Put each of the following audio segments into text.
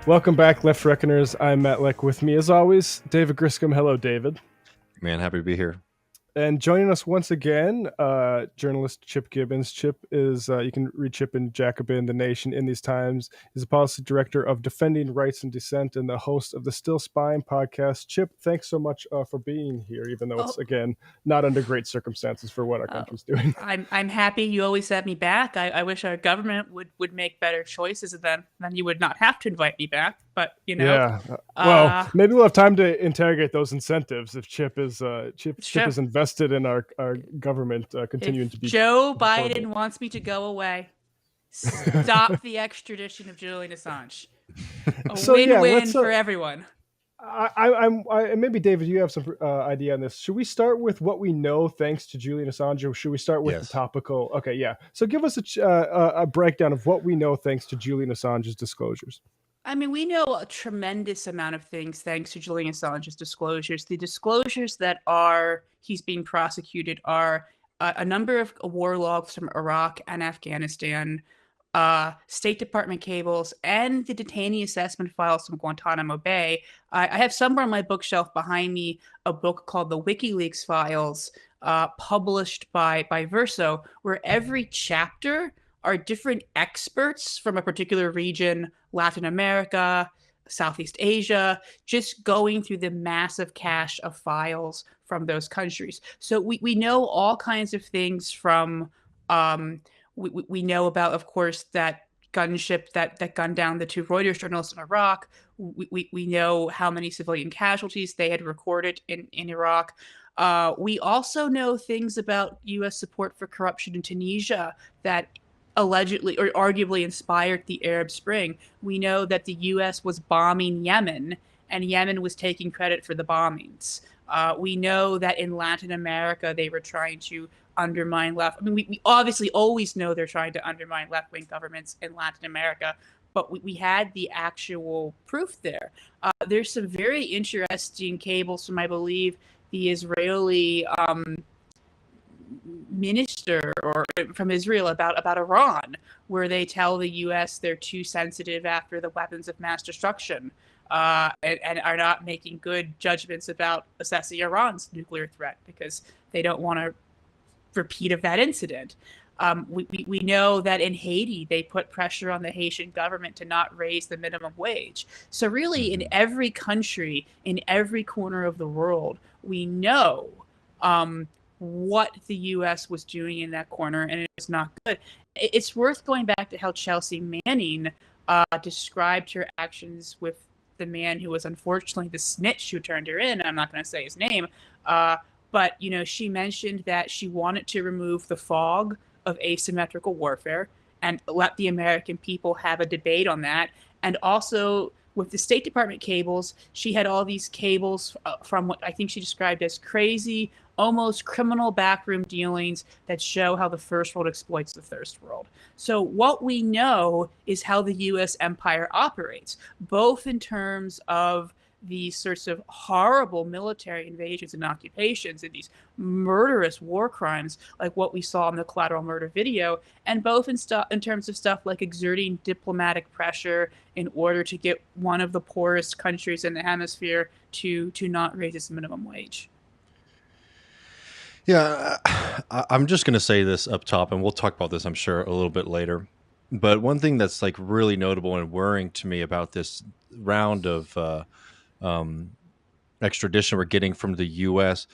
Welcome back, Left Reckoners. I'm Matt Leck. With me, as always, David Griscom. Hello, David. Man, happy to be here. And joining us once again, journalist Chip Gibbons. Chip is, you can read Chip in Jacobin, The Nation, In These Times. He's a policy director of Defending Rights and Dissent and the host of the Still Spying podcast. Chip, thanks so much for being here, even though it's, again, not under great circumstances for what our country's doing. I'm happy you always have me back. I wish our government would make better choices, and then you would not have to invite me back. But, you know. Yeah. Well, maybe we'll have time to interrogate those incentives if Chip is invested in our government continuing to be. Joe Biden wants me to go away. Stop the extradition of Jullian Assange. A win-win for everyone. I'm maybe David, you have some idea on this. Should we start with what we know thanks to Jullian Assange, or should we start with the topical? Okay, yeah. So give us a breakdown of what we know thanks to Jullian Assange's disclosures. I mean, we know a tremendous amount of things thanks to Jullian Assange's disclosures. The disclosures that he's being prosecuted are a number of war logs from Iraq and Afghanistan, State Department cables, and the detainee assessment files from Guantanamo Bay. I have somewhere on my bookshelf behind me a book called The WikiLeaks Files, published by Verso, where every chapter are different experts from a particular region, Latin America, Southeast Asia, just going through the massive cache of files from those countries. So we know all kinds of things from, we know about, of course, that gunship that gunned down the two Reuters journalists in Iraq. We know how many civilian casualties they had recorded in Iraq. We also know things about U.S. support for corruption in Tunisia that allegedly or arguably inspired the Arab Spring. We know that the U.S. was bombing Yemen, and Yemen was taking credit for the bombings. We know that in Latin America, they were trying to undermine left. I mean, we obviously always know they're trying to undermine left-wing governments in Latin America, but we had the actual proof there. There's some very interesting cables from, I believe, the Israeli minister or from Israel about Iran, where they tell the U.S. they're too sensitive after the weapons of mass destruction, and are not making good judgments about assessing Iran's nuclear threat because they don't want a repeat of that incident. We know that in Haiti, they put pressure on the Haitian government to not raise the minimum wage. So really, in every country, in every corner of the world, we know what the U.S. was doing in that corner, and it's not good. It's worth going back to how Chelsea Manning described her actions with the man who was unfortunately the snitch who turned her in. I'm not going to say his name, but you know, she mentioned that she wanted to remove the fog of asymmetrical warfare and let the American people have a debate on that. And also with the State Department cables, she had all these cables from what I think she described as crazy, almost criminal backroom dealings that show how the First World exploits the Third World. So what we know is how the U.S. empire operates, both in terms of these sorts of horrible military invasions and occupations and these murderous war crimes like what we saw in the Collateral Murder video, and both in terms of stuff like exerting diplomatic pressure in order to get one of the poorest countries in the hemisphere to not raise its minimum wage. Yeah, I'm just going to say this up top, and we'll talk about this, I'm sure, a little bit later. But one thing that's like really notable and worrying to me about this round of extradition we're getting from the U.S.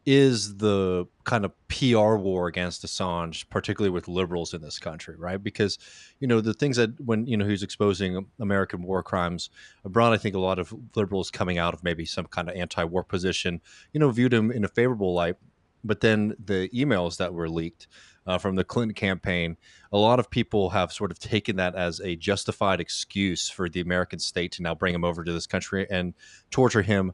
is the kind of PR war against Assange, particularly with liberals in this country, right? Because, you know, the things that when, you know, he's exposing American war crimes abroad, I think a lot of liberals coming out of maybe some kind of anti-war position, you know, viewed him in a favorable light. But then the emails that were leaked from the Clinton campaign, a lot of people have sort of taken that as a justified excuse for the American state to now bring him over to this country and torture him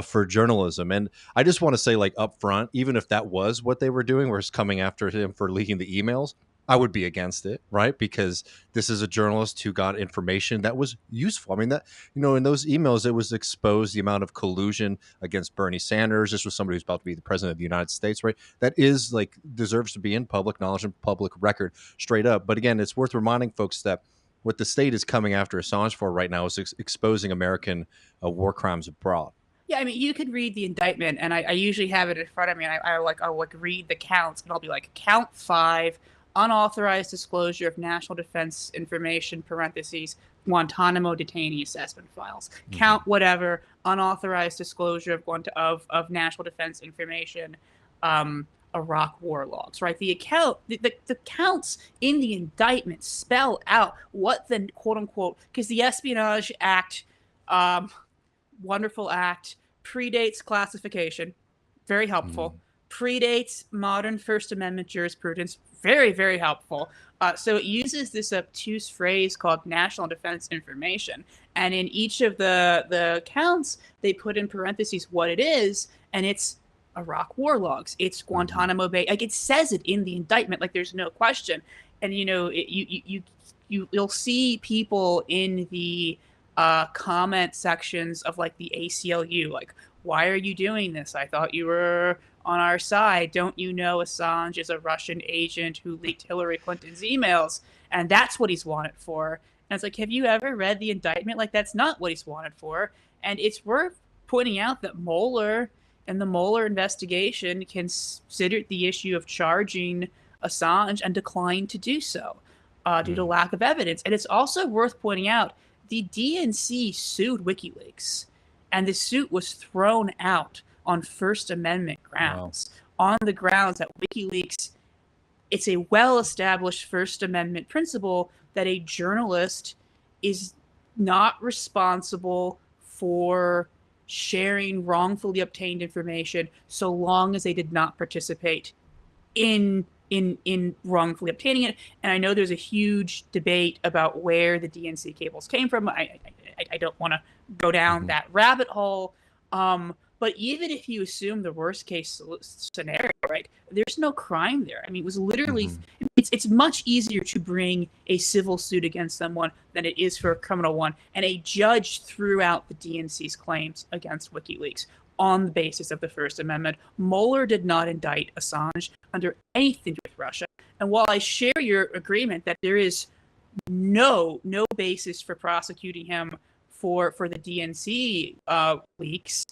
for journalism. And I just want to say, like, up front, even if that was what they were doing, was coming after him for leaking the emails, I would be against it, right? Because this is a journalist who got information that was useful. I mean, that, you know, in those emails, it was exposed the amount of collusion against Bernie Sanders. This was somebody who's about to be the president of the United States, right? That is like deserves to be in public knowledge and public record straight up. But again, it's worth reminding folks that what the state is coming after Assange for right now is exposing American war crimes abroad. Yeah, I mean, you could read the indictment, and I usually have it in front of me, and I'll read the counts, and I'll be like, count 5, unauthorized disclosure of national defense information, parentheses, Guantanamo detainee assessment files. Mm-hmm. Count whatever, unauthorized disclosure of national defense information, Iraq war logs, right? The counts in the indictment spell out what the quote unquote, because the Espionage Act, wonderful act, predates classification, very helpful. Predates modern First Amendment jurisprudence, very, very helpful. So it uses this obtuse phrase called national defense information. And in each of the counts, they put in parentheses what it is, and it's Iraq war logs. It's Guantanamo Bay. Like, it says it in the indictment, like there's no question. And, you know, you'll see people in the comment sections of like the ACLU, like, why are you doing this? I thought you were on our side. Don't you know Assange is a Russian agent who leaked Hillary Clinton's emails? And that's what he's wanted for. And it's like, have you ever read the indictment? Like, that's not what he's wanted for. And it's worth pointing out that Mueller and the Mueller investigation considered the issue of charging Assange and declined to do so due to lack of evidence. And it's also worth pointing out the DNC sued WikiLeaks, and the suit was thrown out on First Amendment grounds, on the grounds that WikiLeaks, it's a well-established First Amendment principle that a journalist is not responsible for sharing wrongfully obtained information so long as they did not participate in wrongfully obtaining it. And I know there's a huge debate about where the DNC cables came from. I don't want to go down that rabbit hole. But even if you assume the worst case scenario, right, there's no crime there. I mean, it was literally, it's much easier to bring a civil suit against someone than it is for a criminal one. And a judge threw out the DNC's claims against WikiLeaks on the basis of the First Amendment. Mueller did not indict Assange under anything with Russia. And while I share your agreement that there is no basis for prosecuting him for the DNC leaks,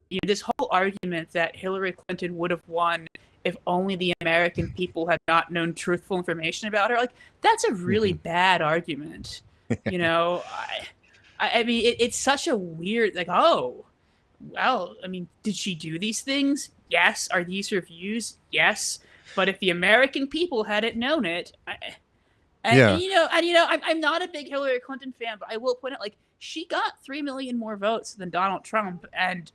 you know, this whole argument that Hillary Clinton would have won if only the American people had not known truthful information about her, like, that's a really bad argument. You know, I mean, it's such a weird, like, oh, well, I mean, did she do these things? Yes. Are these her views? Yes. But if the American people hadn't known it, you know, I'm not a big Hillary Clinton fan, but I will point out, like, she got 3 million more votes than Donald Trump, and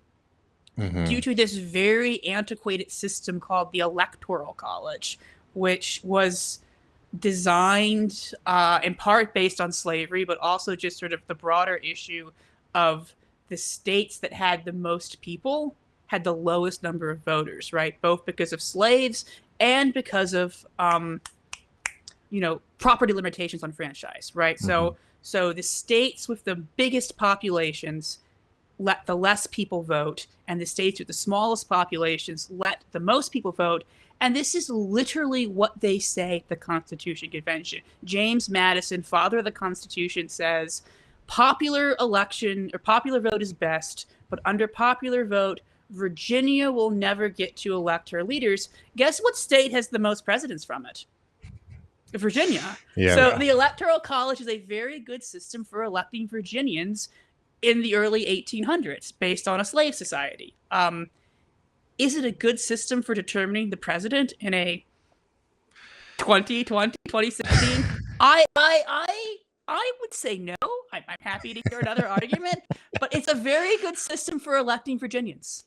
due to this very antiquated system called the Electoral College, which was designed in part based on slavery, but also just sort of the broader issue of the states that had the most people had the lowest number of voters, right? Both because of slaves and because of, you know, property limitations on franchise, right? So the states with the biggest populations let the less people vote, and the states with the smallest populations let the most people vote. And this is literally what they say at the Constitution Convention. James Madison, father of the Constitution, says popular election or popular vote is best, but under popular vote, Virginia will never get to elect her leaders. Guess what state has the most presidents from it? Virginia. Yeah. So the Electoral College is a very good system for electing Virginians in the early 1800s based on a slave society. Is it a good system for determining the president in a 2016? I would say no. I'm happy to hear another argument, but it's a very good system for electing Virginians.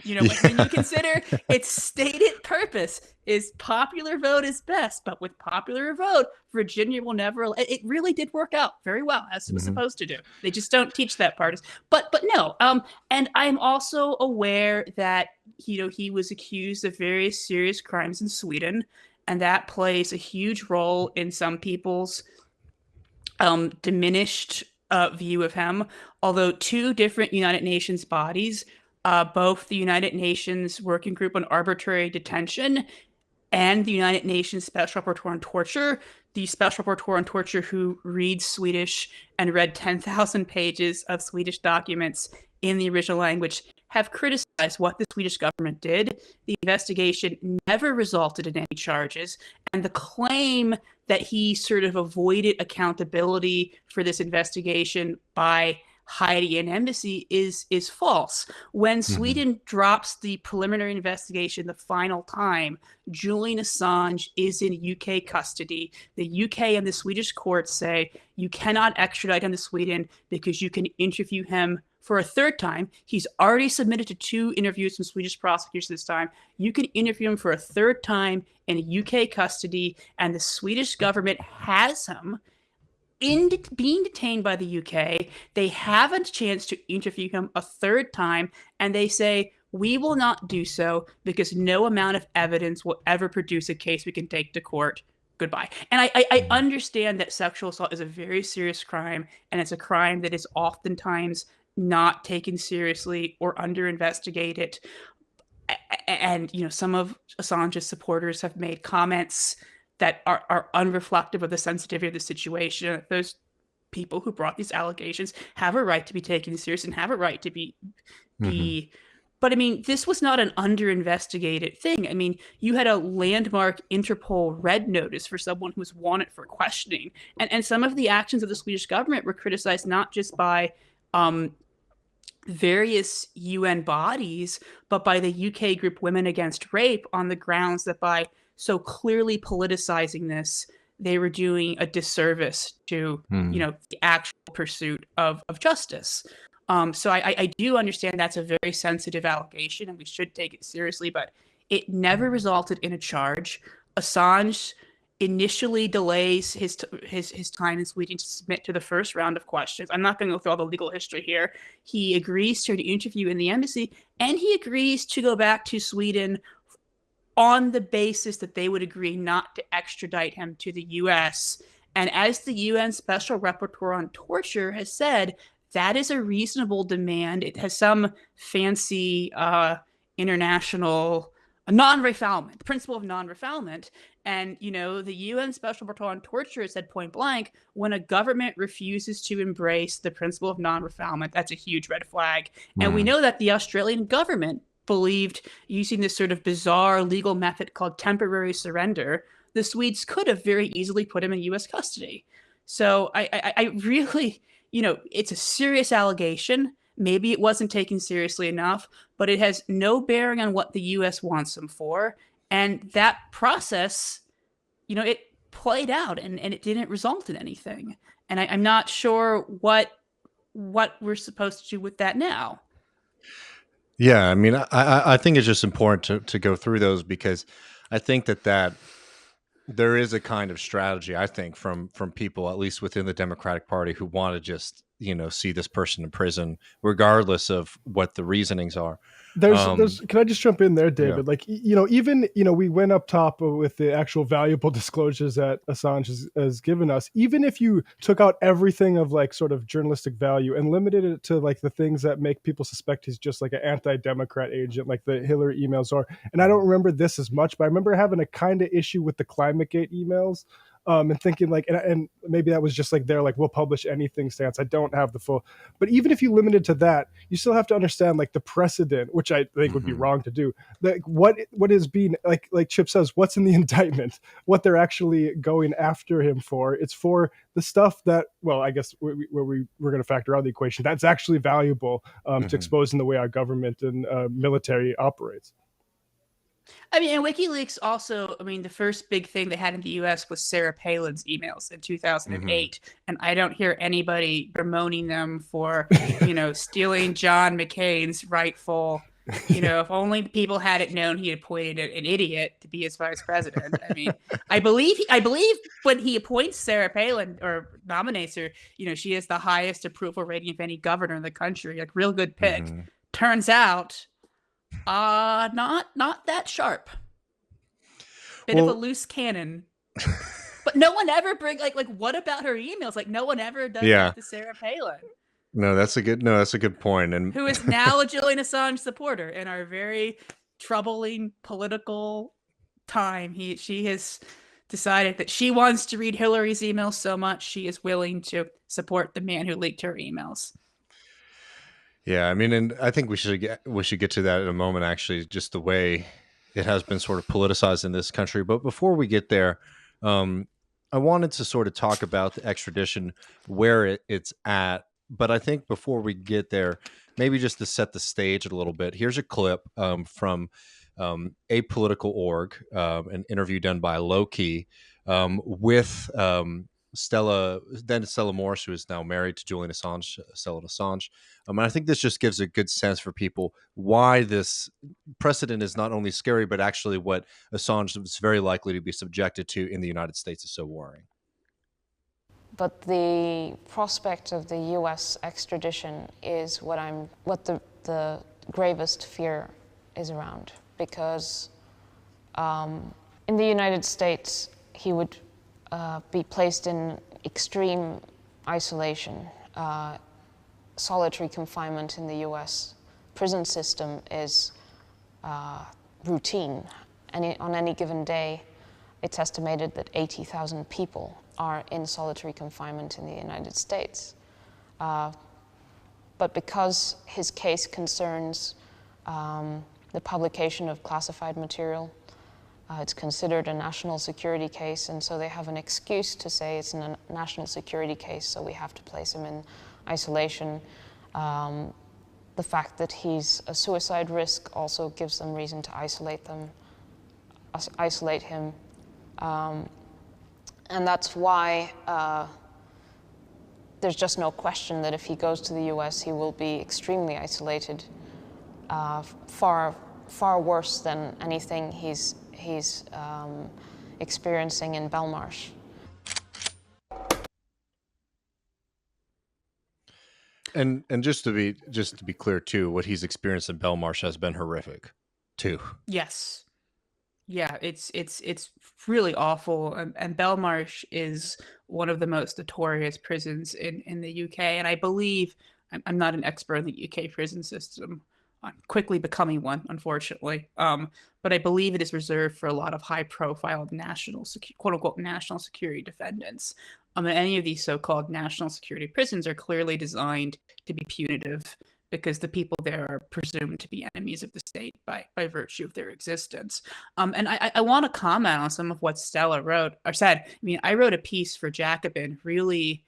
You know, when you consider its stated purpose is popular vote is best, but with popular vote, Virginia will never. It really did work out very well as it was supposed to do. They just don't teach that part. But no. And I'm also aware that, you know, he was accused of various serious crimes in Sweden, and that plays a huge role in some people's diminished view of him. Although 2 different United Nations bodies, both the United Nations Working Group on Arbitrary Detention and the United Nations Special Rapporteur on Torture, the Special Rapporteur on Torture who reads Swedish and read 10,000 pages of Swedish documents in the original language, have criticized what the Swedish government did. The investigation never resulted in any charges, and the claim that he sort of avoided accountability for this investigation by hiding an embassy is false. When Sweden drops the preliminary investigation the final time, Jullian Assange is in UK custody. The UK and the Swedish courts say you cannot extradite him to Sweden because you can interview him for a third time. He's already submitted to 2 interviews from Swedish prosecutors this time. You can interview him for a third time in UK custody, and the Swedish government has him being detained by the UK. They have a chance to interview him a third time, and they say, we will not do so because no amount of evidence will ever produce a case we can take to court. Goodbye. And I understand that sexual assault is a very serious crime, and it's a crime that is oftentimes not taken seriously or under investigated. And, some of Assange's supporters have made comments that are unreflective of the sensitivity of the situation. Those people who brought these allegations have a right to be taken serious and have a right to be But I mean, this was not an under-investigated thing. I mean, you had a landmark Interpol red notice for someone who was wanted for questioning. And some of the actions of the Swedish government were criticized not just by various UN bodies, but by the UK group Women Against Rape, on the grounds that by so clearly politicizing this, they were doing a disservice to, the actual pursuit of justice. So I do understand that's a very sensitive allegation, and we should take it seriously, but it never resulted in a charge. Assange initially delays his time in Sweden to submit to the first round of questions. I'm not going to go through all the legal history here. He agrees to an interview in the embassy, and he agrees to go back to Sweden on the basis that they would agree not to extradite him to the US. And as the UN Special Rapporteur on Torture has said, that is a reasonable demand. It has some fancy international non-refoulement, the principle of non-refoulement. And, the UN Special Rapporteur on Torture said point blank, when a government refuses to embrace the principle of non-refoulement, that's a huge red flag. And we know that the Australian government believed, using this sort of bizarre legal method called temporary surrender, the Swedes could have very easily put him in U.S. custody. So I really, it's a serious allegation. Maybe it wasn't taken seriously enough, but it has no bearing on what the U.S. wants him for. And that process, it played out and it didn't result in anything. And I'm not sure what we're supposed to do with that now. Yeah, I mean, I think it's just important to go through those, because I think that there is a kind of strategy, I think, from people, at least within the Democratic Party, who want to just, see this person in prison, regardless of what the reasonings are. There's can I just jump in there, David? Yeah. Like, even, we went up top with the actual valuable disclosures that Assange has given us. Even if you took out everything of like sort of journalistic value and limited it to like the things that make people suspect he's just like an anti-Democrat agent, like the Hillary emails are. And I don't remember this as much, but I remember having a kind of issue with the ClimateGate emails. And thinking like, and maybe that was just like their like, we'll publish anything stance. I don't have the full, but even if you limit it to that, you still have to understand like the precedent, which I think would be wrong to do. Like what is being like Chip says, what's in the indictment, what they're actually going after him for. It's for the stuff that, well, I guess we're going to factor out the equation that's actually valuable to exposing the way our government and military operates. I mean, and WikiLeaks also, the first big thing they had in the U.S. was Sarah Palin's emails in 2008. And I don't hear anybody bemoaning them for, stealing John McCain's rightful, if only people had it known he appointed an idiot to be his vice president. I mean, I believe when he appoints Sarah Palin or nominates her, she has the highest approval rating of any governor in the country, like real good pick. Turns out, not that sharp. Bit of a loose cannon. But no one ever like what about her emails? Like no one ever does that to Sarah Palin. No, that's a good point. And who is now a Jullian Assange supporter in our very troubling political time. She has decided that she wants to read Hillary's emails so much she is willing to support the man who leaked her emails. Yeah, I mean, and I think we should get to that in a moment. Actually, just the way it has been sort of politicized in this country. But before we get there, I wanted to sort of talk about the extradition, where it's at. But I think before we get there, maybe just to set the stage a little bit. Here's a clip from Apolitical.org, an interview done by Lowkey with Stella Morris, who is now married to Jullian Assange, Assange. And I think this just gives a good sense for people why this precedent is not only scary, but actually what Assange is very likely to be subjected to in the United States is so worrying. But the prospect of the U.S. extradition is what the gravest fear is around, because in the United States he would be placed in extreme isolation. Solitary confinement in the U.S. prison system is routine. On any given day, it's estimated that 80,000 people are in solitary confinement in the United States. But because his case concerns the publication of classified material, it's considered a national security case, and so they have an excuse to say it's a national security case, so we have to place him in isolation. The fact that he's a suicide risk also gives them reason to isolate him. And that's why there's just no question that if he goes to the US, he will be extremely isolated, far worse than anything he's experiencing in Belmarsh. And just to be clear too, what he's experienced in Belmarsh has been horrific too. Yes. Yeah, it's really awful. And Belmarsh is one of the most notorious prisons in the UK. And I believe, I'm not an expert in the UK prison system. I'm quickly becoming one, unfortunately. But I believe it is reserved for a lot of high-profile quote-unquote national security defendants. And any of these so-called national security prisons are clearly designed to be punitive, because the people there are presumed to be enemies of the state by virtue of their existence. And I want to comment on some of what Stella wrote or said. I mean, I wrote a piece for Jacobin, really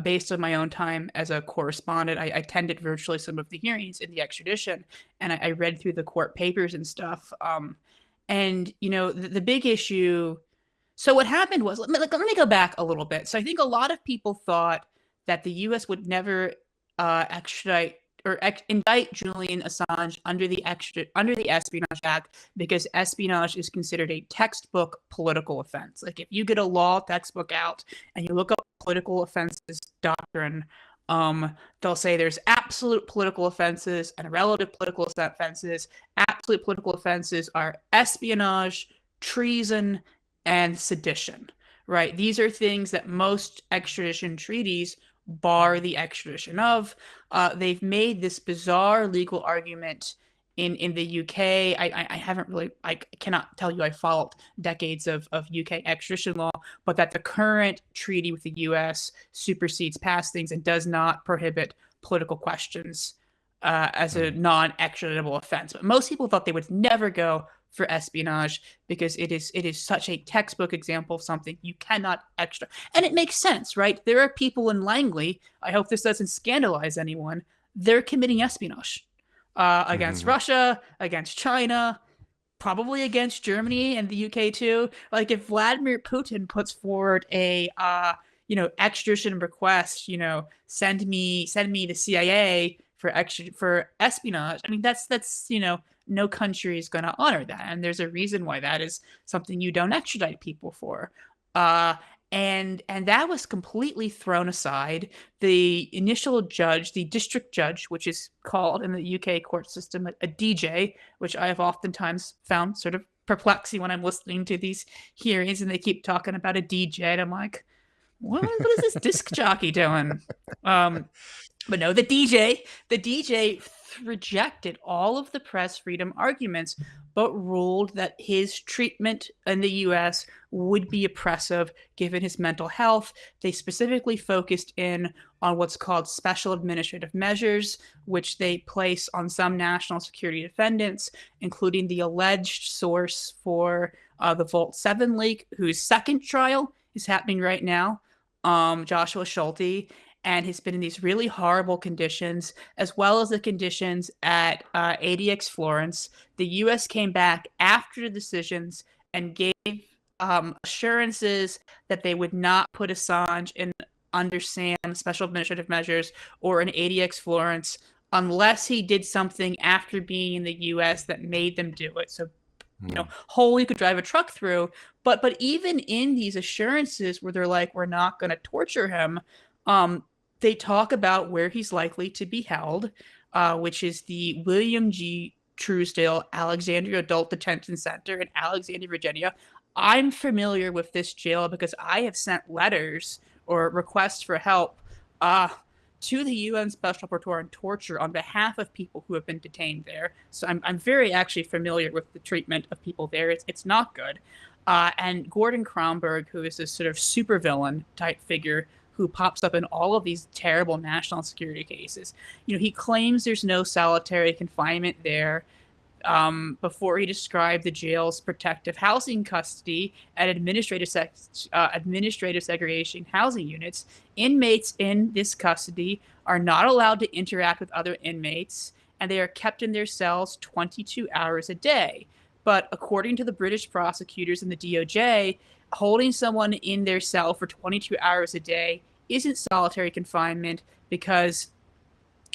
based on my own time as a correspondent. I attended virtually some of the hearings in the extradition, and I read through the court papers and stuff. And, you know, the big issue. So what happened was, let me go back a little bit. So I think a lot of people thought that the U.S. would never extradite or indict Jullian Assange under the Espionage Act, because espionage is considered a textbook political offense. Like, if you get a law textbook out and you look up political offenses doctrine, they'll say there's absolute political offenses and relative political offenses. Absolute political offenses are espionage, treason, and sedition, right? These are things that most extradition treaties bar the extradition of. They've made this bizarre legal argument in the UK. I cannot tell you I followed decades of UK extradition law, but that the current treaty with the US supersedes past things and does not prohibit political questions as a non-extraditable offense. But most people thought they would never go for espionage because it is such a textbook example of something you cannot extra. And it makes sense, right? There are people in Langley, I hope this doesn't scandalize anyone, they're committing espionage against Russia, against China, probably against Germany and the UK too. Like, if Vladimir Putin puts forward a extradition request, send me the CIA for espionage. I mean, that's no country is going to honor that, and there's a reason why that is something you don't extradite people for. And that was completely thrown aside. The initial judge, the district judge, which is called in the UK court system a DJ, which I have oftentimes found sort of perplexing when I'm listening to these hearings and they keep talking about a DJ, and I'm like, what is this disc jockey doing? But no, the DJ rejected all of the press freedom arguments, but ruled that his treatment in the US would be oppressive given his mental health. They specifically focused in on what's called special administrative measures, which they place on some national security defendants, including the alleged source for the Vault 7 leak, whose second trial is happening right now, Joshua Schulte, and has been in these really horrible conditions, as well as the conditions at ADX Florence. The U.S. came back after the decisions and gave assurances that they would not put Assange in under SAM, special administrative measures, or in ADX Florence unless he did something after being in the U.S. that made them do it. So, hole you could drive a truck through. But even in these assurances where they're like, we're not going to torture him, they talk about where he's likely to be held, which is the William G. Truesdale Alexandria Adult Detention Center in Alexandria, Virginia. I'm familiar with this jail because I have sent letters or requests for help to the UN Special Rapporteur on Torture on behalf of people who have been detained there. So I'm very actually familiar with the treatment of people there. It's not good. And Gordon Kromberg, who is this sort of supervillain type figure who pops up in all of these terrible national security cases, he claims there's no solitary confinement there. Before he described the jail's protective housing custody and administrative segregation housing units, inmates in this custody are not allowed to interact with other inmates, and they are kept in their cells 22 hours a day. But according to the British prosecutors and the DOJ, holding someone in their cell for 22 hours a day isn't solitary confinement because,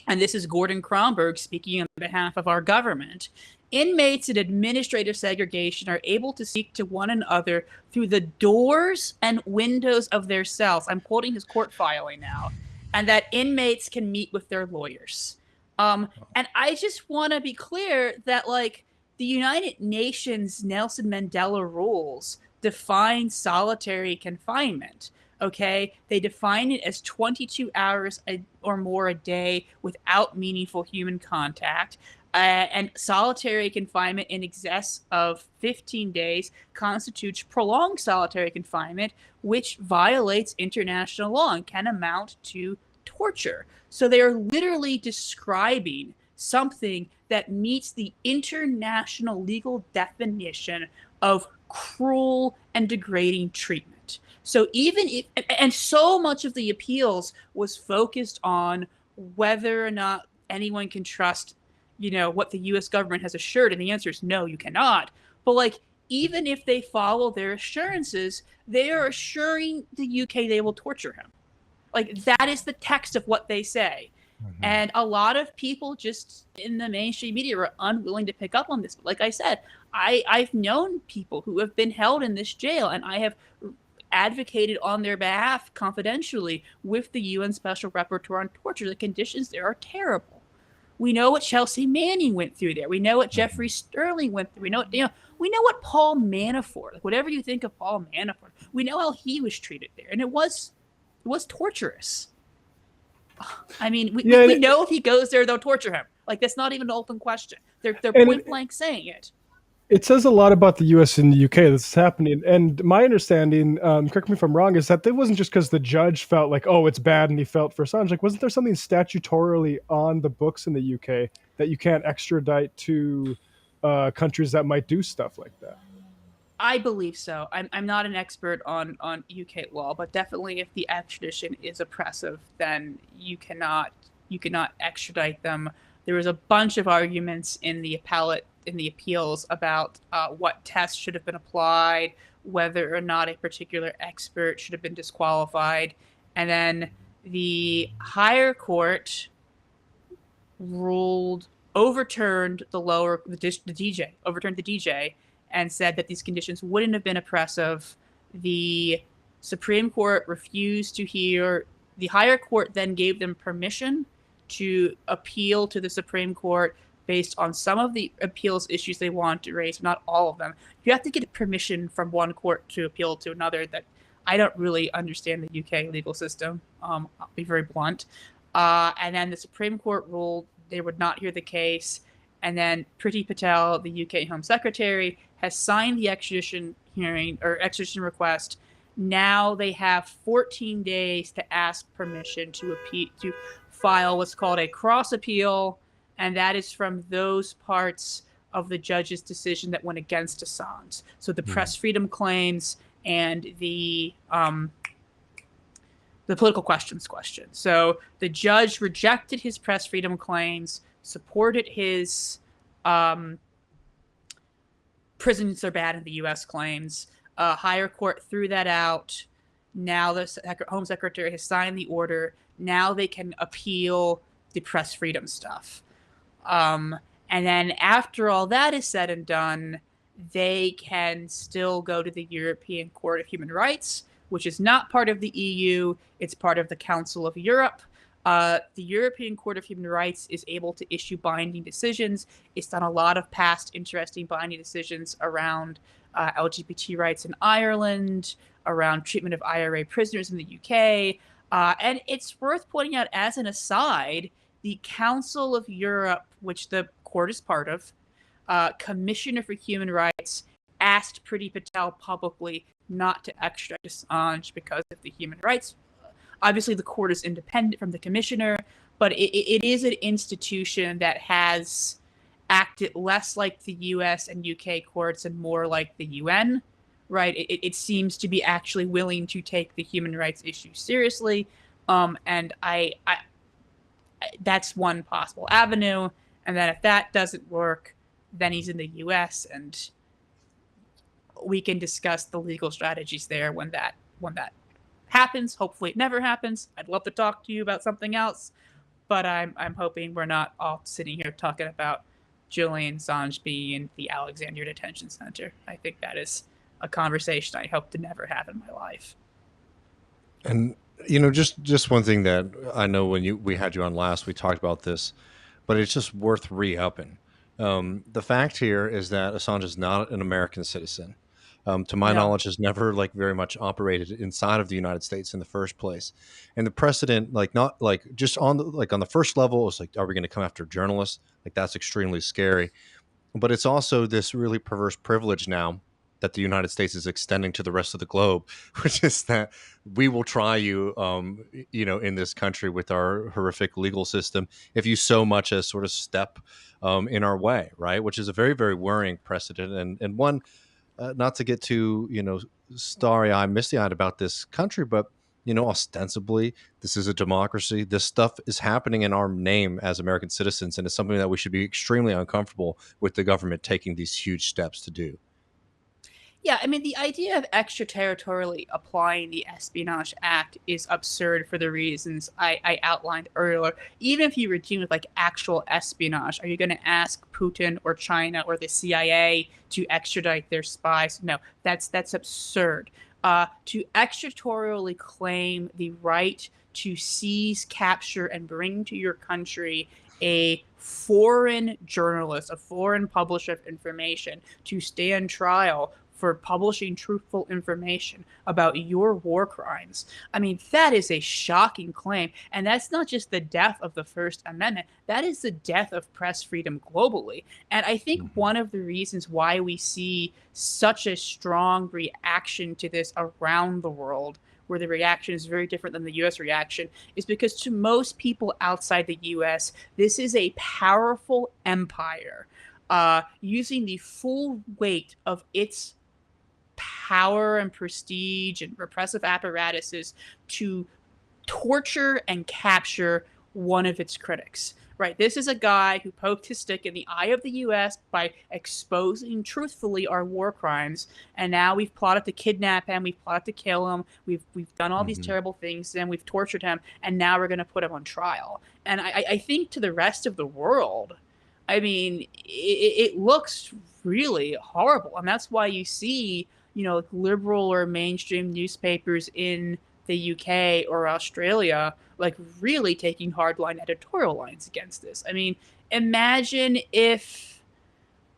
and this is Gordon Kromberg speaking on behalf of our government, inmates in administrative segregation are able to speak to one another through the doors and windows of their cells. I'm quoting his court filing now. And that inmates can meet with their lawyers. And I just want to be clear that, like, the United Nations Nelson Mandela rules define solitary confinement. Okay, they define it as 22 hours or more a day without meaningful human contact. And solitary confinement in excess of 15 days constitutes prolonged solitary confinement, which violates international law and can amount to torture. So they are literally describing something that meets the international legal definition of cruel and degrading treatment. So even if, and so much of the appeals was focused on whether or not anyone can trust, what the U.S. government has assured, and the answer is no, you cannot. But, like, even if they follow their assurances, they are assuring the UK they will torture him. Like, that is the text of what they say. Mm-hmm. And a lot of people just in the mainstream media are unwilling to pick up on this. But like I said, I've known people who have been held in this jail, and I have advocated on their behalf confidentially with the UN Special Rapporteur on Torture. The conditions there are terrible. We know what Chelsea Manning went through there. We know what Jeffrey Sterling went through. We know what Paul Manafort, like, whatever you think of Paul Manafort, we know how he was treated there, and it was torturous. I mean, we know if he goes there, they'll torture him. Like, that's not even an open question. They're point blank saying it. It says a lot about the U.S. and the U.K. that's happening. And my understanding, correct me if I'm wrong, is that it wasn't just because the judge felt like, oh, it's bad, and he felt for Assange. Like, wasn't there something statutorily on the books in the U.K. that you can't extradite to countries that might do stuff like that? I believe so. I'm not an expert on UK law, but definitely if the extradition is oppressive, then you cannot extradite them. There was a bunch of arguments in the appeals about what tests should have been applied, whether or not a particular expert should have been disqualified, and then the higher court overturned the DJ and said that these conditions wouldn't have been oppressive. The Supreme Court refused to hear. The higher court then gave them permission to appeal to the Supreme Court based on some of the appeals issues they want to raise, not all of them. You have to get permission from one court to appeal to another. That I don't really understand the UK legal system. I'll be very blunt. And then the Supreme Court ruled they would not hear the case. And then Priti Patel, the UK Home Secretary, has signed the extradition hearing or extradition request. Now they have 14 days to ask permission to file what's called a cross appeal, and that is from those parts of the judge's decision that went against Assange. So the press freedom claims and the political questions question. So the judge rejected his press freedom claims, supported his prisons are bad in the U.S. claims. Higher court threw that out. Now the Home Secretary has signed the order. Now they can appeal the press freedom stuff. And then after all that is said and done, they can still go to the European Court of Human Rights, which is not part of the EU. It's part of the Council of Europe. The European Court of Human Rights is able to issue binding decisions. It's done a lot of past interesting binding decisions around LGBT rights in Ireland, around treatment of IRA prisoners in the UK. And it's worth pointing out, as an aside, the Council of Europe, which the court is part of, Commissioner for Human Rights, asked Priti Patel publicly not to extradite Assange because of the human rights. Obviously, the court is independent from the commissioner, but it is an institution that has acted less like the US and UK courts and more like the UN, right? It seems to be actually willing to take the human rights issue seriously. And I that's one possible avenue. And then if that doesn't work, then he's in the US, and we can discuss the legal strategies there when that happens. Hopefully it never happens. I'd love to talk to you about something else, but I'm hoping we're not all sitting here talking about Jullian Assange being in the Alexandria Detention Center. I think that is a conversation I hope to never have in my life. And just one thing that I know when we had you on last, we talked about this, but it's just worth re-upping. The fact here is that Assange is not an American citizen. To my knowledge, has never very much operated inside of the United States in the first place. And the precedent, not just on the first level, is are we going to come after journalists? That's extremely scary. But it's also this really perverse privilege now that the United States is extending to the rest of the globe, which is that we will try you, in this country with our horrific legal system if you so much as sort of step in our way, right? Which is a very, very worrying precedent, and one. Not to get too, starry-eyed, misty-eyed about this country, but, ostensibly, this is a democracy. This stuff is happening in our name as American citizens, and it's something that we should be extremely uncomfortable with the government taking these huge steps to do. Yeah, I mean, the idea of extraterritorially applying the Espionage Act is absurd for the reasons I outlined earlier. Even if you were dealing with actual espionage, are you going to ask Putin or China or the CIA to extradite their spies? No, that's absurd. To extraterritorially claim the right to seize, capture, and bring to your country a foreign journalist, a foreign publisher of information, to stand trial for publishing truthful information about your war crimes. I mean, that is a shocking claim. And that's not just the death of the First Amendment. That is the death of press freedom globally. And I think one of the reasons why we see such a strong reaction to this around the world, where the reaction is very different than the US reaction, is because to most people outside the US, this is a powerful empire using the full weight of its power and prestige and repressive apparatuses to torture and capture one of its critics, right? This is a guy who poked his stick in the eye of the US by exposing truthfully our war crimes, and now we've plotted to kidnap him, we've plotted to kill him, we've done all these terrible things, and we've tortured him, and now we're going to put him on trial. And I think to the rest of the world, I mean, it looks really horrible, and that's why you see liberal or mainstream newspapers in the UK or Australia, really taking hardline editorial lines against this. I mean, imagine if,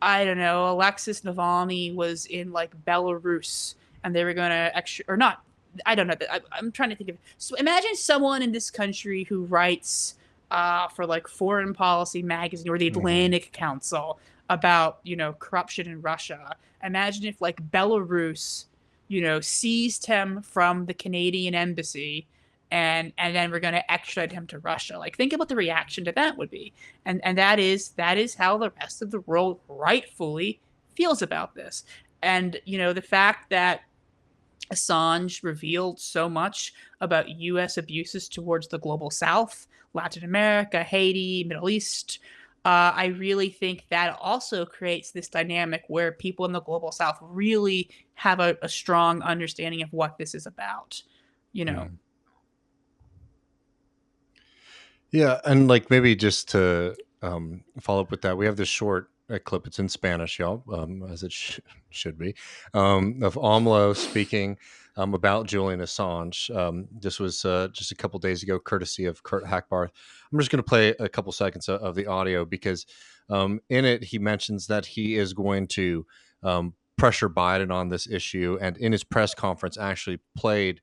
I don't know, Alexis Navalny was in Belarus and they were going to or not. I don't know. I'm trying to think of. So imagine someone in this country who writes for like Foreign Policy magazine or the Atlantic Council about, corruption in Russia. Imagine if like Belarus, seized him from the Canadian embassy and then we're going to extradite him to Russia. Like, think about the reaction to that would be. And that is how the rest of the world rightfully feels about this. And, the fact that Assange revealed so much about U.S. abuses towards the global South, Latin America, Haiti, Middle East. I really think that also creates this dynamic where people in the global South really have a strong understanding of what this is about, Yeah, and like maybe just to follow up with that, we have this short clip. It's in Spanish, y'all, as it should be, of AMLO speaking about Jullian Assange. This was just a couple days ago, courtesy of Kurt Hackbarth. I'm just going to play a couple seconds of the audio because in it he mentions that he is going to pressure Biden on this issue, and in his press conference actually played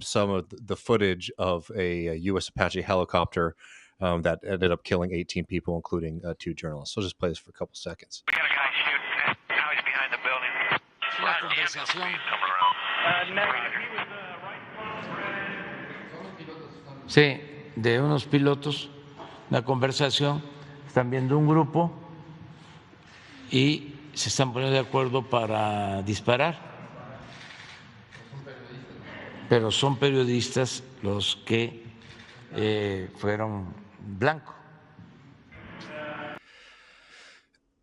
some of the footage of a U.S. Apache helicopter that ended up killing 18 people, including 2 journalists. So I'll just play this for a couple seconds. We got a guy shooting. Now he's behind the building. La conversación. Sí, de unos pilotos, la conversación. Están viendo un grupo y se están poniendo de acuerdo para disparar. Pero son periodistas los que fueron blancos.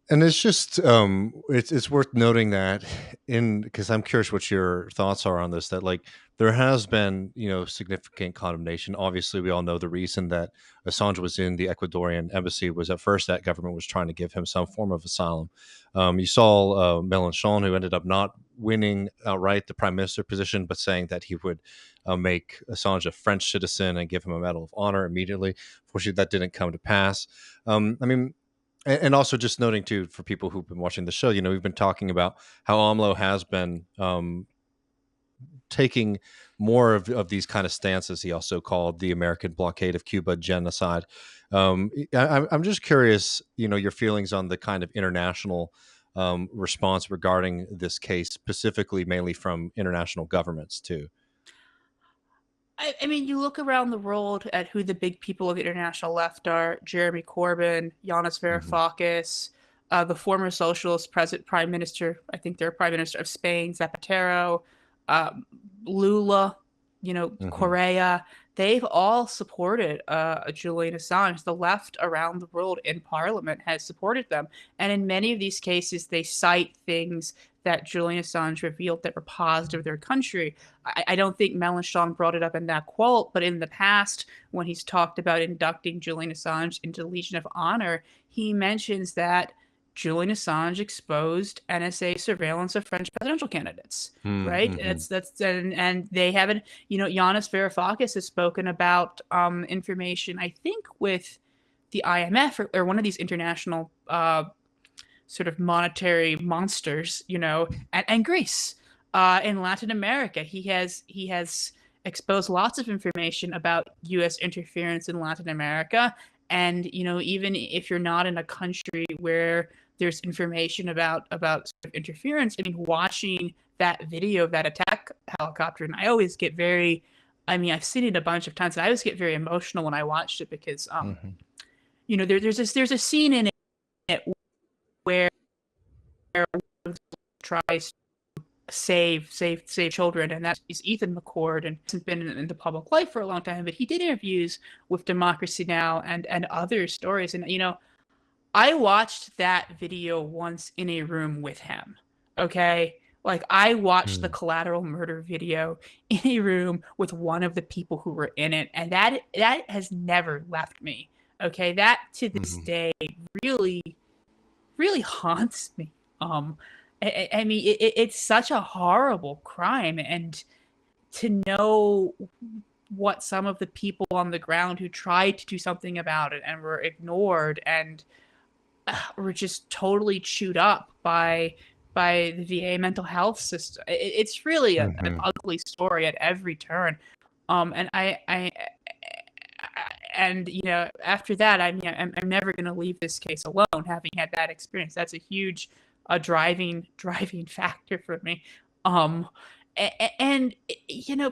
And it's just it's worth noting that because I'm curious what your thoughts are on this, that like there has been significant condemnation. Obviously, we all know the reason that Assange was in the Ecuadorian embassy was at first that government was trying to give him some form of asylum. You saw Mélenchon, who ended up not winning outright the prime minister position, but saying that he would make Assange a French citizen and give him a Medal of Honor immediately. Fortunately, that didn't come to pass. And also just noting too, for people who've been watching the show, we've been talking about how AMLO has been taking more of these kind of stances. He also called the American blockade of Cuba genocide. I'm just curious, your feelings on the kind of international response regarding this case, specifically mainly from international governments too. I mean, you look around the world at who the big people of the international left are: Jeremy Corbyn, Yanis Varoufakis, the former socialist prime minister, I think they're prime minister of Spain, Zapatero, Lula, Correa. They've all supported Jullian Assange. The left around the world in parliament has supported them. And in many of these cases, they cite things that Jullian Assange revealed that were positive of their country. I don't think Mélenchon brought it up in that quote, but in the past, when he's talked about inducting Jullian Assange into the Legion of Honor, he mentions that Jullian Assange exposed NSA surveillance of French presidential candidates, right? And they haven't, Yanis Varoufakis has spoken about information, I think, with the IMF or one of these international sort of monetary monsters, and Greece. In Latin America, he has exposed lots of information about U.S. interference in Latin America. And, even if you're not in a country where there's information about sort of interference, I mean, watching that video of that attack helicopter, and I always get I've seen it a bunch of times, and I always get very emotional when I watched it because, there's a scene in it where tries to save children, and that is Ethan McCord, and hasn't been in the public life for a long time, but he did interviews with Democracy Now! and other stories, and I watched that video once in a room with him. Okay, like I watched the collateral murder video in a room with one of the people who were in it, and that has never left me. Okay, that to this day really haunts me. I mean, it's such a horrible crime, and to know what some of the people on the ground who tried to do something about it and were ignored and were just totally chewed up by the VA mental health system. It's really an ugly story at every turn. And and after that, I'm never going to leave this case alone. Having had that experience, that's a huge driving factor for me. And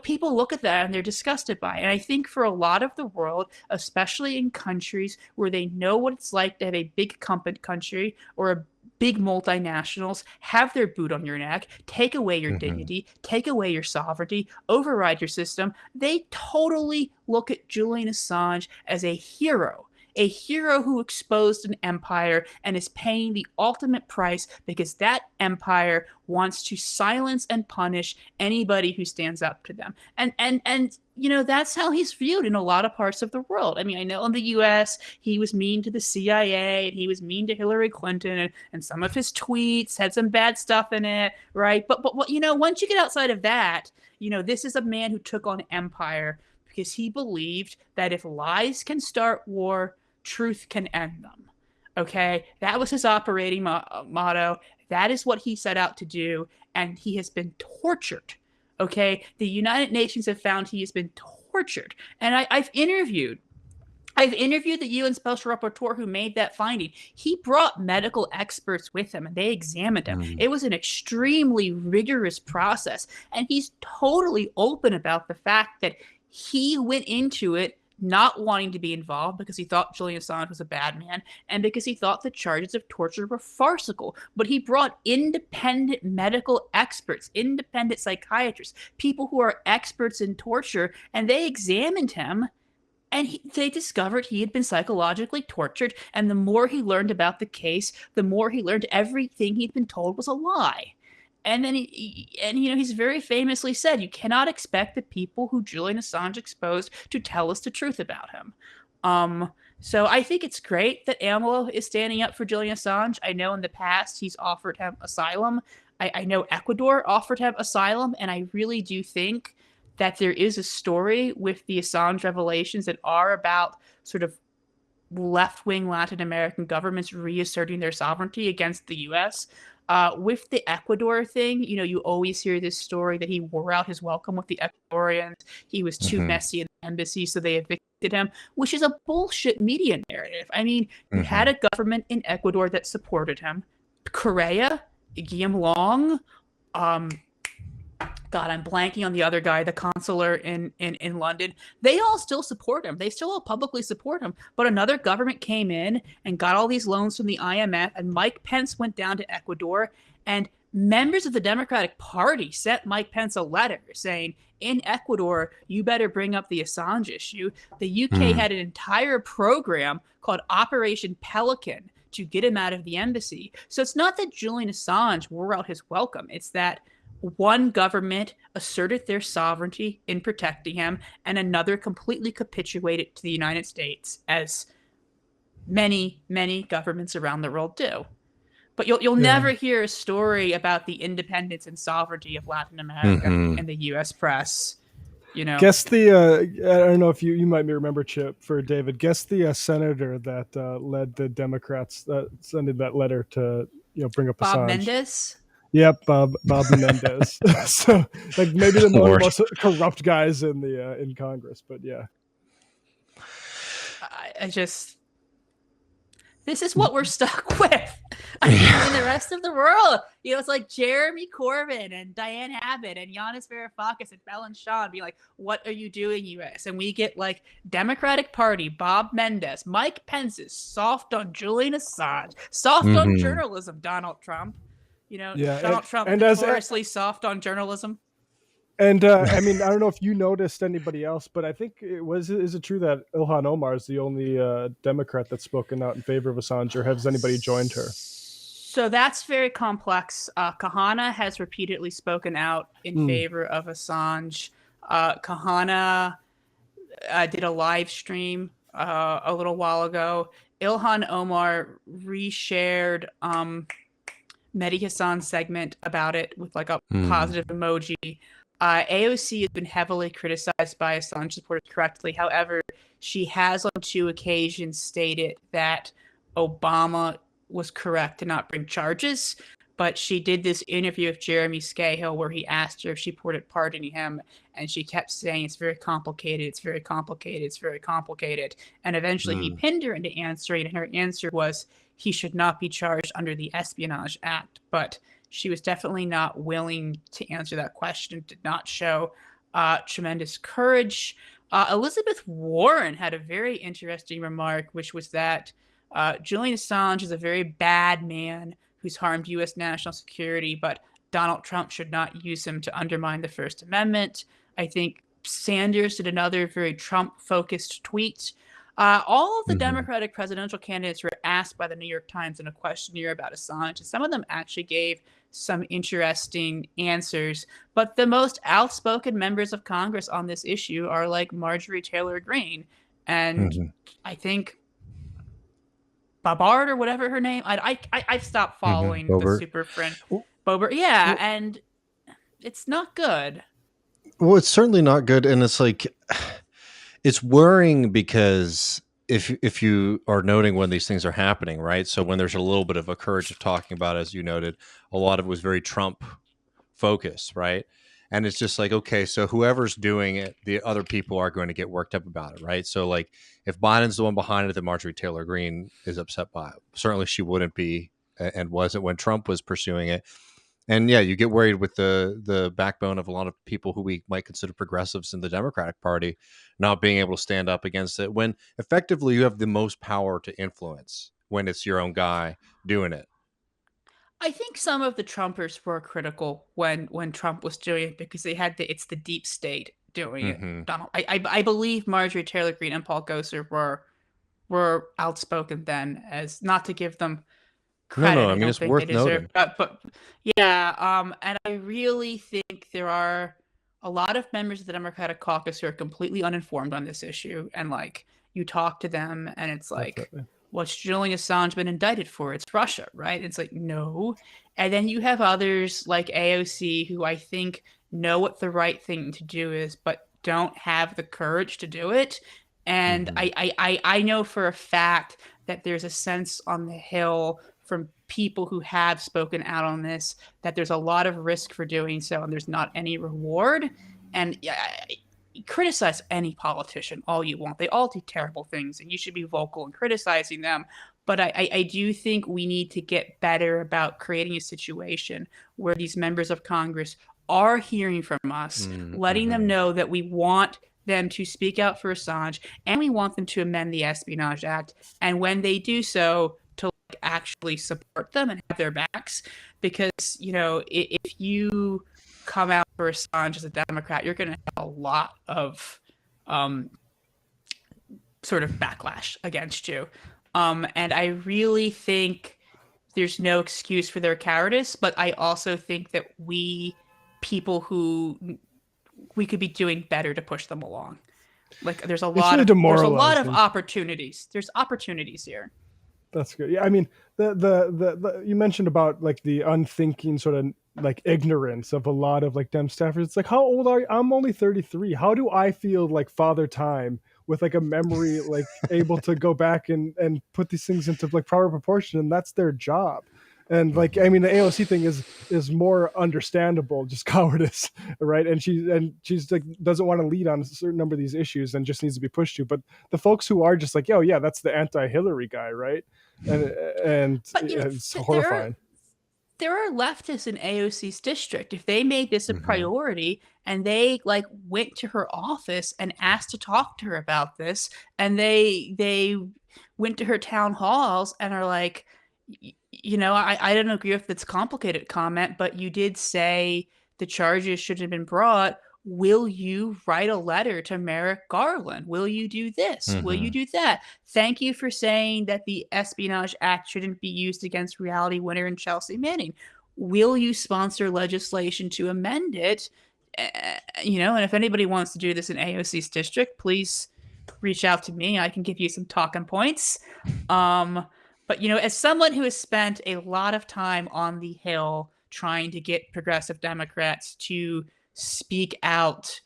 people look at that and they're disgusted by it. And I think for a lot of the world, especially in countries where they know what it's like to have a big country or a big multinationals have their boot on your neck, take away your dignity, take away your sovereignty, override your system, they totally look at Jullian Assange as a hero who exposed an empire and is paying the ultimate price because that empire wants to silence and punish anybody who stands up to them. And that's how he's viewed in a lot of parts of the world. I mean, I know in the US, he was mean to the CIA and he was mean to Hillary Clinton, and some of his tweets had some bad stuff in it, right? But once you get outside of that, this is a man who took on empire because he believed that if lies can start war, truth can end them. Okay, that was his operating motto. That is what he set out to do, and he has been tortured. Okay, the United Nations have found he has been tortured, and I've interviewed the UN Special Rapporteur who made that finding. He brought medical experts with him, and they examined him. It was an extremely rigorous process, and he's totally open about the fact that he went into it not wanting to be involved because he thought Jullian Assange was a bad man and because he thought the charges of torture were farcical. But he brought independent medical experts, independent psychiatrists, people who are experts in torture, and they examined him, and they discovered he had been psychologically tortured. And the more he learned about the case, the more he learned everything he'd been told was a lie. And then he's very famously said, you cannot expect the people who Jullian Assange exposed to tell us the truth about him. So I think it's great that AMLO is standing up for Jullian Assange. I know in the past he's offered him asylum. I know Ecuador offered him asylum, and I really do think that there is a story with the Assange revelations that are about sort of left-wing Latin American governments reasserting their sovereignty against the U.S. With the Ecuador thing, you always hear this story that he wore out his welcome with the Ecuadorians. He was too messy in the embassy, so they evicted him, which is a bullshit media narrative. I mean, you had a government in Ecuador that supported him. Correa, Guillaume Long, God, I'm blanking on the other guy, the consular in London. They all still support him. They still all publicly support him. But another government came in and got all these loans from the IMF, and Mike Pence went down to Ecuador, and members of the Democratic Party sent Mike Pence a letter saying, in Ecuador, you better bring up the Assange issue. The UK had an entire program called Operation Pelican to get him out of the embassy. So it's not that Jullian Assange wore out his welcome. It's that one government asserted their sovereignty in protecting him, and another completely capitulated to the United States, as many, many governments around the world do. But you'll never hear a story about the independence and sovereignty of Latin America in the U.S. press. Guess the I don't know if you might remember, Chip, for David. Guess the senator that led the Democrats sending that letter to bring up Assange. Bob Menendez. Yep, Bob Menendez. So, maybe one of the most corrupt guys in Congress, but yeah. This is what we're stuck with. I mean, the rest of the world, it's like Jeremy Corbyn and Diane Abbott and Giannis Varoufakis and Mélenchon being like, "What are you doing, U.S.?" And we get Democratic Party, Bob Menendez, Mike Pence is soft on Julian Assange, soft on journalism, Donald Trump. Donald Trump notoriously soft on journalism. And I mean, I don't know if you noticed anybody else, but I think is it true that Ilhan Omar is the only Democrat that's spoken out in favor of Assange, or has anybody joined her? So that's very complex. Kahana has repeatedly spoken out in favor of Assange. Kahana did a live stream a little while ago. Ilhan Omar reshared Mehdi Hassan's segment about it with a positive emoji. AOC has been heavily criticized by Assange supporters correctly. However, she has on 2 occasions stated that Obama was correct to not bring charges. but she did this interview with Jeremy Scahill where he asked her if she reported pardoning him, and she kept saying it's very complicated, it's very complicated, it's very complicated. And eventually he pinned her into answering, and her answer was he should not be charged under the Espionage Act. But she was definitely not willing to answer that question, did not show tremendous courage. Elizabeth Warren had a very interesting remark, which was that Jullian Assange is a very bad man who's harmed U.S. national security, but Donald Trump should not use him to undermine the First Amendment. I think Sanders did another very Trump-focused tweet. All of the Democratic presidential candidates were asked by the New York Times in a questionnaire about Assange, and some of them actually gave some interesting answers. But the most outspoken members of Congress on this issue are like Marjorie Taylor Greene, and I think Boebert or whatever her name. I've stopped following the super friend Boebert. Yeah, and it's not good. Well, it's certainly not good, and it's like it's worrying because if you are noting when these things are happening, right? So when there's a little bit of a courage of talking about, as you noted, a lot of it was very Trump focused, right? And it's just like, okay, so whoever's doing it, the other people are going to get worked up about it, right? So like if Biden's the one behind it, then Marjorie Taylor Greene is upset by it. Certainly she wouldn't be and wasn't when Trump was pursuing it. And yeah, you get worried with the backbone of a lot of people who we might consider progressives in the Democratic Party not being able to stand up against it when effectively you have the most power to influence when it's your own guy doing it. I think some of the Trumpers were critical when Trump was doing it because they had it's the deep state doing it. Donald, I believe Marjorie Taylor Greene and Paul Gosar were outspoken then, as not to give them credit. No, I mean, it's worth noting. But yeah, and I really think there are a lot of members of the Democratic caucus who are completely uninformed on this issue, and like you talk to them, and it's like, Definitely. what's Julian Assange been indicted for? It's Russia, right? It's like, no. And then you have others like AOC who I think know what the right thing to do is, but don't have the courage to do it. And I know for a fact that there's a sense on the Hill from people who have spoken out on this that there's a lot of risk for doing so, and there's not any reward. And criticize any politician all you want. They all do terrible things, and you should be vocal in criticizing them. But I do think we need to get better about creating a situation where these members of Congress are hearing from us, letting them know that we want them to speak out for Assange, and we want them to amend the Espionage Act. And when they do so, to actually support them and have their backs. Because, you know, if you come out for Assange as a Democrat, you're going to have a lot of sort of backlash against you. And I really think there's no excuse for their cowardice, but I also think that we could be doing better to push them along. Like there's a lot of opportunities. There's opportunities here. That's good. Yeah, I mean, the you mentioned about like the unthinking sort of like ignorance of a lot of like Dem staffers. It's like, how old are you? I'm only 33. How do I feel like Father Time with like a memory like able to go back and put these things into like proper proportion? And that's their job. And like, I mean, the AOC thing is more understandable, just cowardice, right? And she's like doesn't want to lead on a certain number of these issues and just needs to be pushed to. But the folks who are just like, yo, yeah, that's the anti-Hillary guy, right? And it's horrifying. There are leftists in AOC's district. If they made this a priority and they like went to her office and asked to talk to her about this, and they went to her town halls and are like, you know, I don't agree with this complicated comment, but you did say the charges shouldn't have been brought. Will you write a letter to Merrick Garland? Will you do this? Will you do that? Thank you for saying that the Espionage Act shouldn't be used against reality winner and Chelsea Manning. Will you sponsor legislation to amend it? You know, and if anybody wants to do this in AOC's district, please reach out to me. I can give you some talking points. But, you know, as someone who has spent a lot of time on the Hill trying to get progressive Democrats to speak out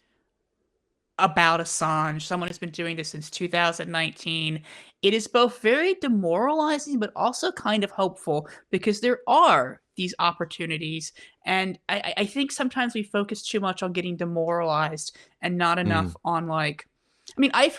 about Assange, someone who's been doing this since 2019, it is both very demoralizing but also kind of hopeful because there are these opportunities. And I think sometimes we focus too much on getting demoralized and not enough on like, I mean, I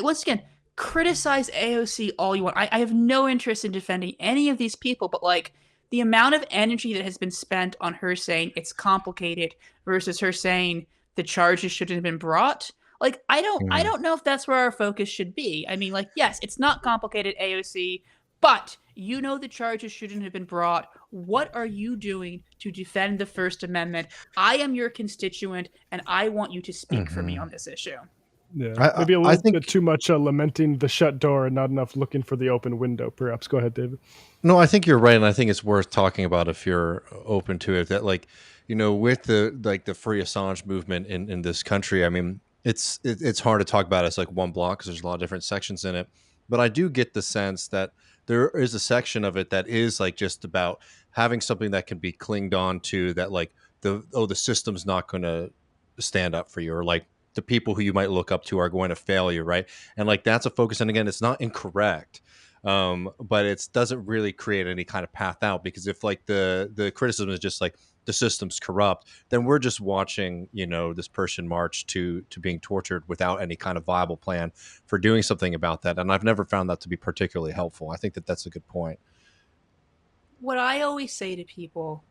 once again, criticize AOC all you want. I have no interest in defending any of these people, but like the amount of energy that has been spent on her saying it's complicated versus her saying the charges shouldn't have been brought. Like, I don't know if that's where our focus should be. I mean, like, yes, it's not complicated, AOC, but you know the charges shouldn't have been brought. What are you doing to defend the First Amendment? I am your constituent, and I want you to speak for me on this issue. Yeah, maybe a little bit too much lamenting the shut door and not enough looking for the open window, perhaps. Go ahead, David. No, I think you're right, and I think it's worth talking about if you're open to it. That, like, you know, with the Free Assange movement in this country, I mean, it's hard to talk about it as like one block because there's a lot of different sections in it. But I do get the sense that there is a section of it that is like just about having something that can be clinged on to, that like the system's not going to stand up for you, or like the people who you might look up to are going to fail you, right? And like that's a focus. And again, it's not incorrect, but it doesn't really create any kind of path out, because if like the criticism is just like the system's corrupt, then we're just watching, you know, this person march to being tortured without any kind of viable plan for doing something about that. And I've never found that to be particularly helpful. I think that that's a good point. What I always say to people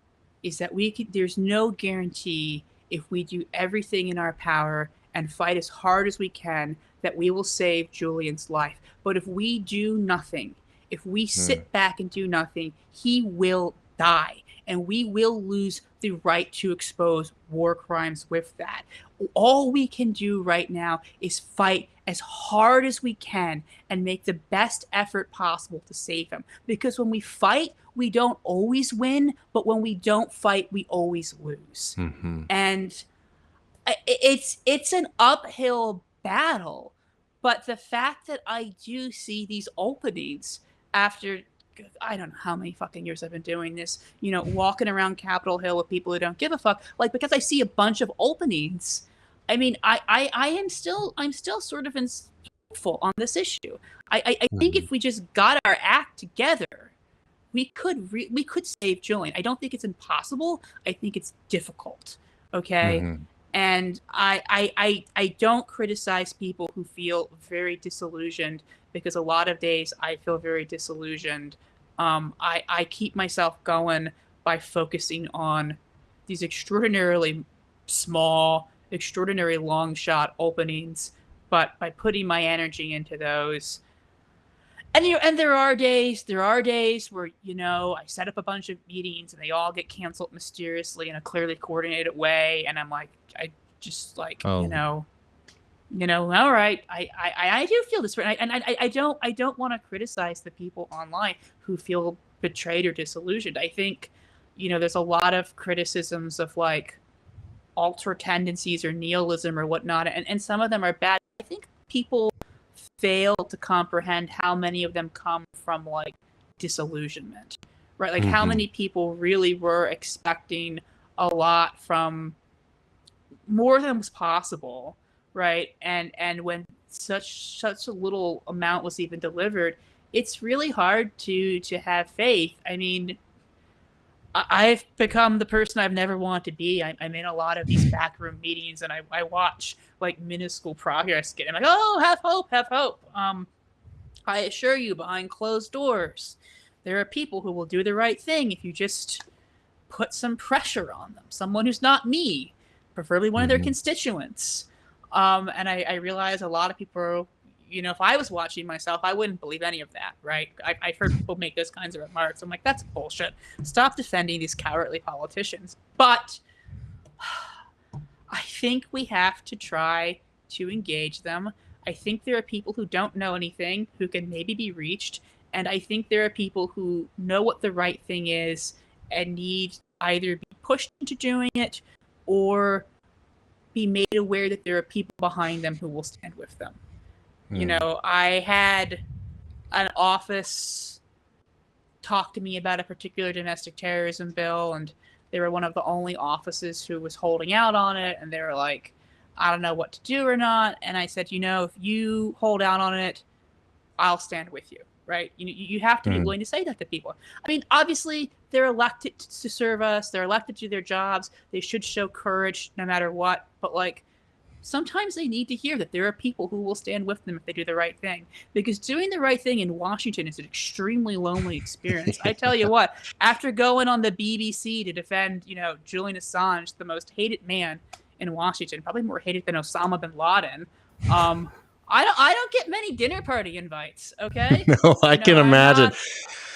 is that there's no guarantee if we do everything in our power and fight as hard as we can that we will save Jullian's life. But if we do nothing, if we sit back and do nothing, he will die. And we will lose the right to expose war crimes with that. All we can do right now is fight as hard as we can and make the best effort possible to save him. Because when we fight, we don't always win, but when we don't fight, we always lose. And it's an uphill battle. But the fact that I do see these openings after, I don't know how many fucking years I've been doing this, you know, walking around Capitol Hill with people who don't give a fuck, like, because I see a bunch of openings. I mean, I'm still sort of hopeful on this issue. I think if we just got our act together, we could save Jullian. I don't think it's impossible. I think it's difficult. Okay. And I don't criticize people who feel very disillusioned, because a lot of days I feel very disillusioned. I keep myself going by focusing on these extraordinarily small, extraordinary long shot openings, but by putting my energy into those. And there are days where, you know, I set up a bunch of meetings and they all get canceled mysteriously in a clearly coordinated way, and I'm like, I just like, you know, all right, I do feel this way, and I don't want to criticize the people online who feel betrayed or disillusioned. I think, you know, there's a lot of criticisms of like ultra tendencies or nihilism or whatnot, and some of them are bad. I think people fail to comprehend how many of them come from like disillusionment, right? Like how many people really were expecting a lot from more than was possible, right? And when such a little amount was even delivered, it's really hard to have faith. I mean, I've become the person I've never wanted to be. I'm in a lot of these backroom meetings, and I watch like minuscule progress get. I'm like, oh, have hope, have hope. I assure you, behind closed doors, there are people who will do the right thing if you just put some pressure on them. Someone who's not me, preferably one of their constituents. And I realize a lot of people are, you know, if I was watching myself, I wouldn't believe any of that, right? I've heard people make those kinds of remarks. I'm like, that's bullshit. Stop defending these cowardly politicians. But I think we have to try to engage them. I think there are people who don't know anything who can maybe be reached. And I think there are people who know what the right thing is and need to either be pushed into doing it or be made aware that there are people behind them who will stand with them. You know, I had an office talk to me about a particular domestic terrorism bill, and they were one of the only offices who was holding out on it, and they were like, I don't know what to do or not. And I said, you know, if you hold out on it, I'll stand with you, right? You have to be willing to say that to people. I mean, obviously, they're elected to serve us. They're elected to do their jobs. They should show courage no matter what. But like, sometimes they need to hear that there are people who will stand with them if they do the right thing. Because doing the right thing in Washington is an extremely lonely experience. I tell you what, after going on the BBC to defend, Jullian Assange, the most hated man in Washington, probably more hated than Osama bin Laden, I don't get many dinner party invites, okay? No, I can imagine.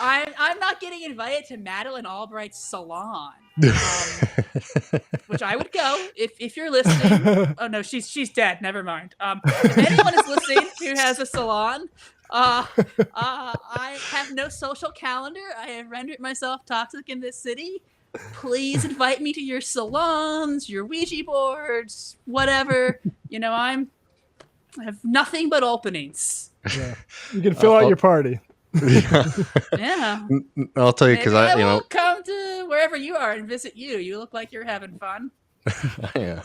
I'm not getting invited to Madeleine Albright's salon, which I would go if you're listening. Oh no, she's dead. Never mind. If anyone is listening who has a salon, I have no social calendar. I have rendered myself toxic in this city. Please invite me to your salons, your Ouija boards, whatever. I have nothing but openings. Yeah. You can fill out your party. Yeah. I'll tell you, because I will come to wherever you are and visit you. You look like you're having fun. Yeah.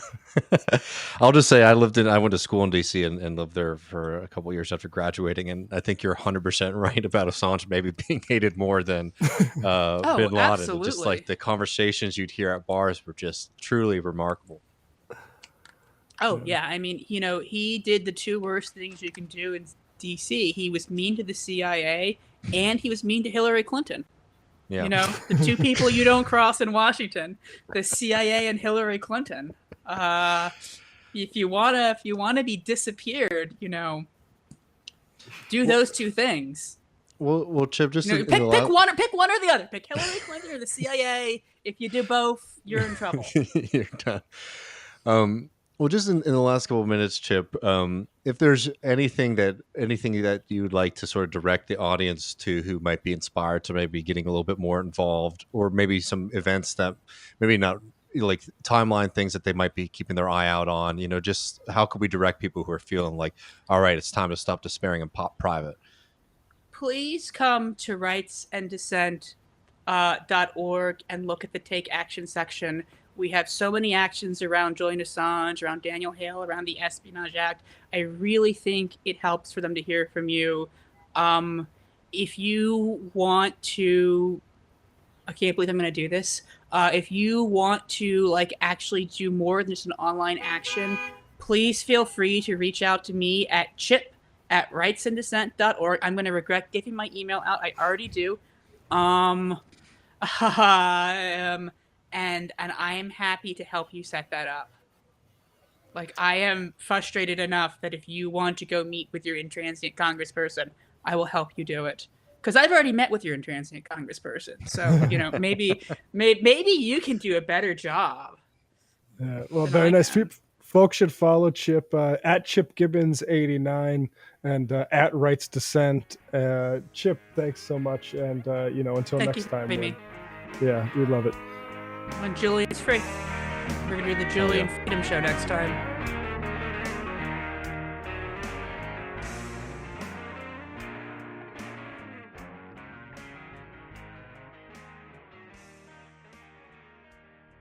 I'll just say I went to school in DC and lived there for a couple of years after graduating, and I think you're 100% right about Assange maybe being hated more than bin Laden. Absolutely. Just like the conversations you'd hear at bars were just truly remarkable. Oh yeah, I mean, he did the two worst things you can do in DC. He was mean to the CIA, and he was mean to Hillary Clinton. Yeah. The two people you don't cross in Washington, the CIA and Hillary Clinton. If you wanna be disappeared, do those two things. Well, Chip, just pick one or the other. Pick Hillary Clinton or the CIA. If you do both, you're in trouble. You're done. Well, just in the last couple of minutes, Chip, if there's anything that you would like to sort of direct the audience to who might be inspired to maybe getting a little bit more involved, or maybe some events that maybe not like timeline things that they might be keeping their eye out on, just how could we direct people who are feeling like, all right, it's time to stop despairing and pop private? Please come to rightsanddissent.org and look at the Take Action section. We have so many actions around Jullian Assange, around Daniel Hale, around the Espionage Act. I really think it helps for them to hear from you. If you want to, I can't believe I'm going to do this. If you want to actually do more than just an online action, please feel free to reach out to me at chip@rightsanddissent.org. I'm going to regret giving my email out. I already do. And I am happy to help you set that up. I am frustrated enough that if you want to go meet with your intransigent congressperson, I will help you do it. Because I've already met with your intransigent congressperson. So, maybe you can do a better job. Well, very nice. Folks should follow Chip at Chip Gibbons 89 and at Rights Dissent. Chip, thanks so much. And, until next time. Yeah, we love it. When Jullian's free. We're going to do the Jullian Freedom Show next time.